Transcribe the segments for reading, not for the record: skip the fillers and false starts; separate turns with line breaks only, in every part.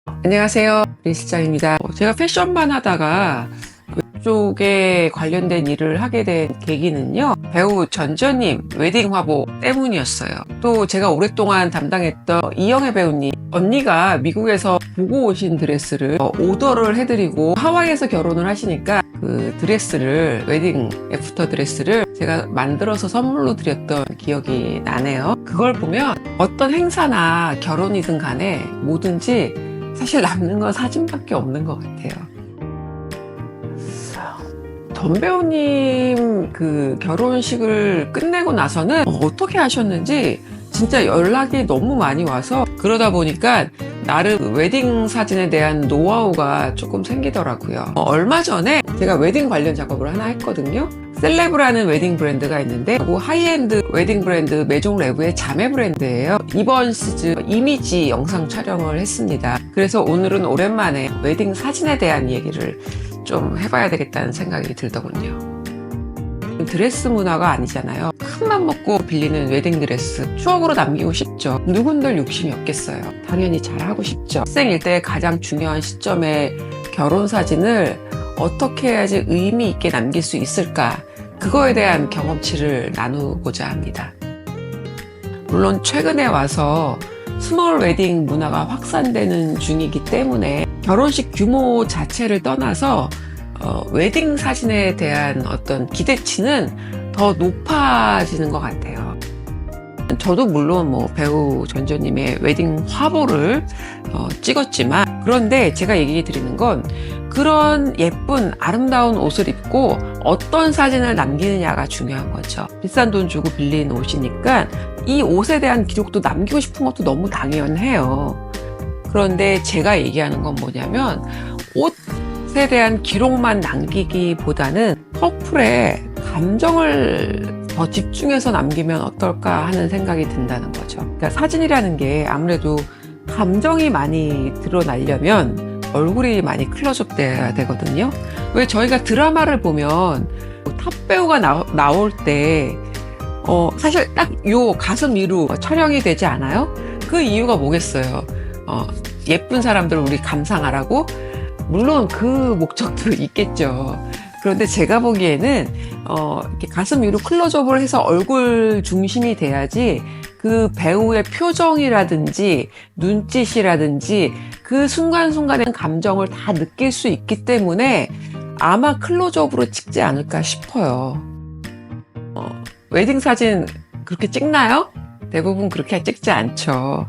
안녕하세요, 리 실장입니다. 제가 패션만 하다가 이쪽에 관련된 일을 하게 된 계기는요, 배우 전전님 웨딩 화보 때문이었어요. 또 제가 오랫동안 담당했던 이영애 배우님, 언니가 미국에서 보고 오신 드레스를 오더를 해드리고 하와이에서 결혼을 하시니까 그 드레스를, 웨딩 애프터 드레스를 제가 만들어서 선물로 드렸던 기억이 나네요. 그걸 보면 어떤 행사나 결혼이든 간에 뭐든지 사실 남는 건 사진밖에 없는 것 같아요. 전 배우님 그 결혼식을 끝내고 나서는 어떻게 하셨는지 진짜 연락이 너무 많이 와서, 그러다 보니까 나름 웨딩 사진에 대한 노하우가 조금 생기더라고요. 얼마 전에 제가 웨딩 관련 작업을 하나 했거든요. 셀레브라는 웨딩 브랜드가 있는데, 하이엔드 웨딩 브랜드 메종레브의 자매 브랜드예요. 이번 시즌 이미지 영상 촬영을 했습니다. 그래서 오늘은 오랜만에 웨딩 사진에 대한 얘기를 좀 해봐야 되겠다는 생각이 들더군요. 드레스 문화가 아니잖아요. 큰맘 먹고 빌리는 웨딩 드레스, 추억으로 남기고 싶죠. 누군들 욕심이 없겠어요. 당연히 잘하고 싶죠. 학생일 때 가장 중요한 시점에 결혼 사진을 어떻게 해야지 의미 있게 남길 수 있을까, 그거에 대한 경험치를 나누고자 합니다. 물론 최근에 와서 스몰 웨딩 문화가 확산되는 중이기 때문에 결혼식 규모 자체를 떠나서 웨딩 사진에 대한 어떤 기대치는 더 높아지는 것 같아요. 저도 물론 배우 전조님의 웨딩 화보를 찍었지만, 그런데 제가 얘기 드리는 건 그런 예쁜 아름다운 옷을 입고 어떤 사진을 남기느냐가 중요한 거죠. 비싼 돈 주고 빌린 옷이니까 이 옷에 대한 기록도 남기고 싶은 것도 너무 당연해요. 그런데 제가 얘기하는 건 뭐냐면, 옷에 대한 기록만 남기기보다는 커플의 감정을 더 집중해서 남기면 어떨까 하는 생각이 든다는 거죠. 그러니까 사진이라는 게 아무래도 감정이 많이 드러나려면 얼굴이 많이 클로즈업 돼야 되거든요. 왜 저희가 드라마를 보면 탑 배우가 나올 때 사실 딱 요 가슴 위로 촬영이 되지 않아요? 그 이유가 뭐겠어요? 예쁜 사람들 우리 감상하라고? 물론 그 목적도 있겠죠. 그런데 제가 보기에는 이렇게 가슴 위로 클로즈업을 해서 얼굴 중심이 돼야지 그 배우의 표정이라든지 눈짓이라든지 그 순간순간의 감정을 다 느낄 수 있기 때문에 아마 클로즈업으로 찍지 않을까 싶어요. 웨딩 사진 그렇게 찍나요? 대부분 그렇게 찍지 않죠.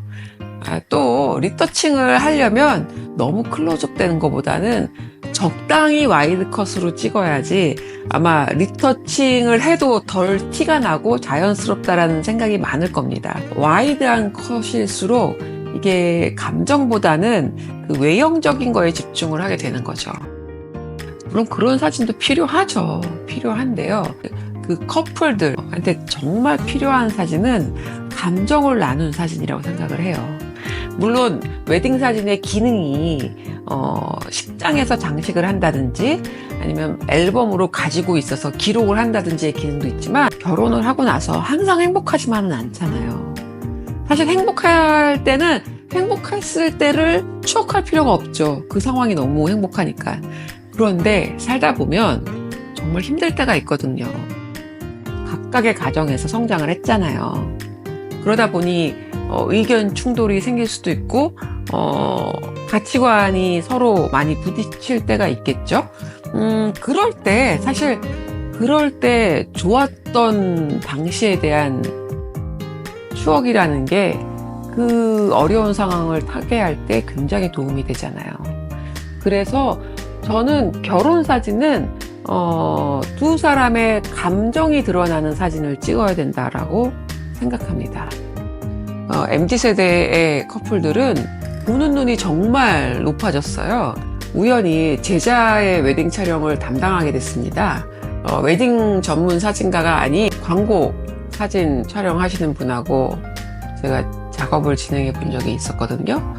또 리터칭을 하려면 너무 클로즈업 되는 것보다는 적당히 와이드 컷으로 찍어야지 아마 리터칭을 해도 덜 티가 나고 자연스럽다라는 생각이 많을 겁니다. 와이드한 컷일수록 이게 감정보다는 그 외형적인 거에 집중을 하게 되는 거죠. 물론 그런 사진도 필요하죠. 필요한데요. 그 커플들한테 정말 필요한 사진은 감정을 나눈 사진이라고 생각을 해요. 물론 웨딩 사진의 기능이 식장에서 장식을 한다든지 아니면 앨범으로 가지고 있어서 기록을 한다든지의 기능도 있지만, 결혼을 하고 나서 항상 행복하지만은 않잖아요. 사실 행복할 때는 행복했을 때를 추억할 필요가 없죠. 그 상황이 너무 행복하니까. 그런데 살다 보면 정말 힘들 때가 있거든요. 각각의 가정에서 성장을 했잖아요. 그러다 보니 의견 충돌이 생길 수도 있고 가치관이 서로 많이 부딪힐 때가 있겠죠. 그럴 때 사실 그럴 때 좋았던 당시에 대한 추억이라는 게 그 어려운 상황을 타개할 때 굉장히 도움이 되잖아요. 그래서 저는 결혼 사진은 두 사람의 감정이 드러나는 사진을 찍어야 된다라고 생각합니다. MZ세대의 커플들은 보는 눈이 정말 높아졌어요. 우연히 제자의 웨딩 촬영을 담당하게 됐습니다. 웨딩 전문 사진가가 아닌 광고 사진 촬영하시는 분하고 제가 작업을 진행해 본 적이 있었거든요.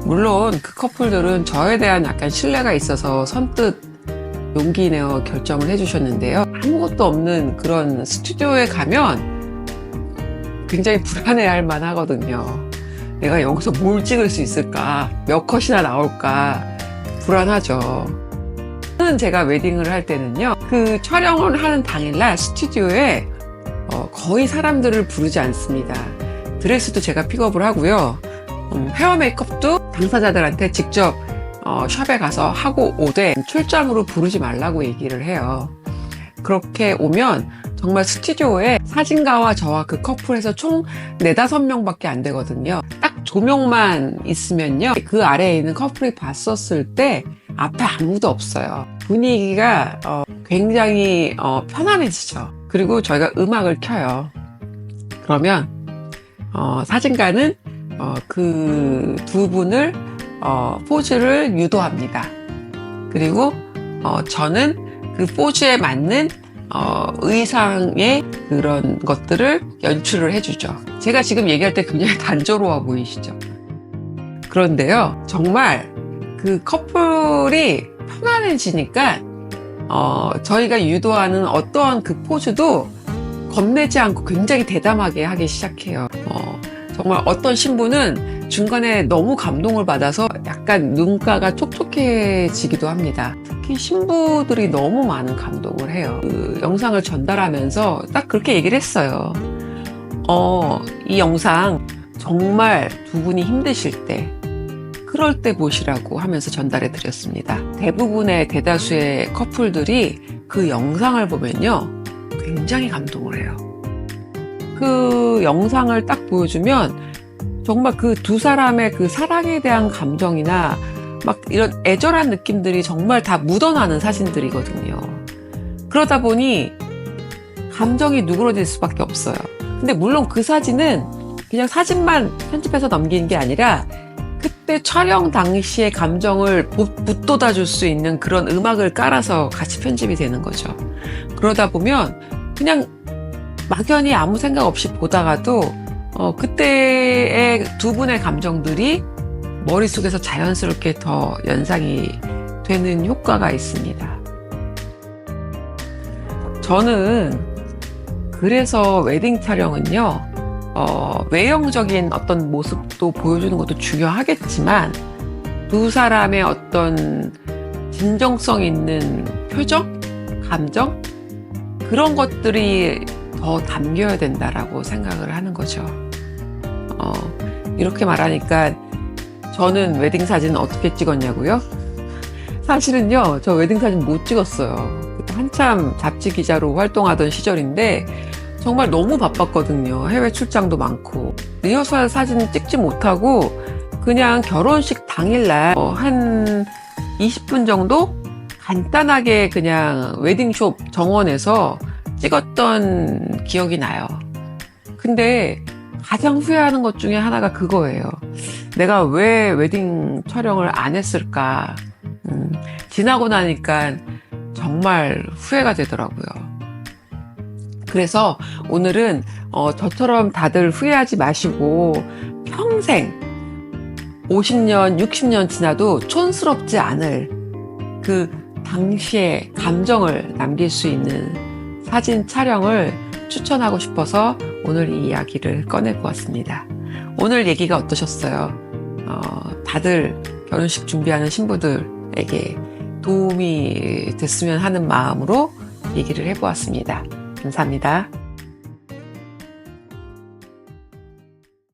물론 그 커플들은 저에 대한 약간 신뢰가 있어서 선뜻 용기 내어 결정을 해주셨는데요. 아무것도 없는 그런 스튜디오에 가면 굉장히 불안해할 만하거든요. 내가 여기서 뭘 찍을 수 있을까? 몇 컷이나 나올까? 불안하죠. 저는 제가 웨딩을 할 때는요, 그 촬영을 하는 당일날 스튜디오에 거의 사람들을 부르지 않습니다. 드레스도 제가 픽업을 하고요. 헤어 메이크업도 당사자들한테 직접 샵에 가서 하고 오되 출장으로 부르지 말라고 얘기를 해요. 그렇게 오면 정말 스튜디오에 사진가와 저와 그 커플에서 총 4, 5명밖에 안 되거든요. 딱 조명만 있으면요, 그 아래에 있는 커플이 봤었을 때 앞에 아무도 없어요. 분위기가 굉장히 편안해지죠. 그리고 저희가 음악을 켜요. 그러면 사진가는 그 두 분을 포즈를 유도합니다. 그리고 저는 그 포즈에 맞는 의상의 그런 것들을 연출을 해주죠. 제가 지금 얘기할 때 굉장히 단조로워 보이시죠? 그런데요, 정말 그 커플이 편안해지니까 저희가 유도하는 어떠한 그 포즈도 겁내지 않고 굉장히 대담하게 하기 시작해요. 정말 어떤 신부는 중간에 너무 감동을 받아서 약간 눈가가 촉촉해지기도 합니다. 특히 신부들이 너무 많은 감동을 해요. 그 영상을 전달하면서 딱 그렇게 얘기를 했어요. 이 영상 정말 두 분이 힘드실 때, 그럴 때 보시라고 하면서 전달해 드렸습니다. 대다수의 커플들이 그 영상을 보면요, 굉장히 감동을 해요. 그 영상을 딱 보여주면 정말 그 두 사람의 그 사랑에 대한 감정이나 막 이런 애절한 느낌들이 정말 다 묻어나는 사진들이거든요. 그러다 보니 감정이 누그러질 수밖에 없어요. 근데 물론 그 사진은 그냥 사진만 편집해서 넘기는 게 아니라 그때 촬영 당시의 감정을 붙돋아 줄 수 있는 그런 음악을 깔아서 같이 편집이 되는 거죠. 그러다 보면 그냥 막연히 아무 생각 없이 보다가도 그때의 두 분의 감정들이 머릿속에서 자연스럽게 더 연상이 되는 효과가 있습니다. 저는 그래서 웨딩 촬영은요, 외형적인 어떤 모습도 보여주는 것도 중요하겠지만 두 사람의 어떤 진정성 있는 표정, 감정, 그런 것들이 더 담겨야 된다라고 생각을 하는 거죠. 이렇게 말하니까 저는 웨딩 사진은 어떻게 찍었냐고요? 사실은요, 저 웨딩 사진 못 찍었어요. 한참 잡지 기자로 활동하던 시절인데 정말 너무 바빴거든요. 해외 출장도 많고. 리허설 사진 찍지 못하고 그냥 결혼식 당일날 한 20분 정도 간단하게 그냥 웨딩숍 정원에서 찍었던 기억이 나요. 근데 가장 후회하는 것 중에 하나가 그거예요. 내가 왜 웨딩 촬영을 안 했을까? 지나고 나니까 정말 후회가 되더라고요. 그래서 오늘은 저처럼 다들 후회하지 마시고 평생 50년, 60년 지나도 촌스럽지 않을 그 당시의 감정을 남길 수 있는 사진 촬영을 추천하고 싶어서 오늘 이 이야기를 꺼내보았습니다. 오늘 얘기가 어떠셨어요? 다들 결혼식 준비하는 신부들에게 도움이 됐으면 하는 마음으로 얘기를 해보았습니다. 감사합니다.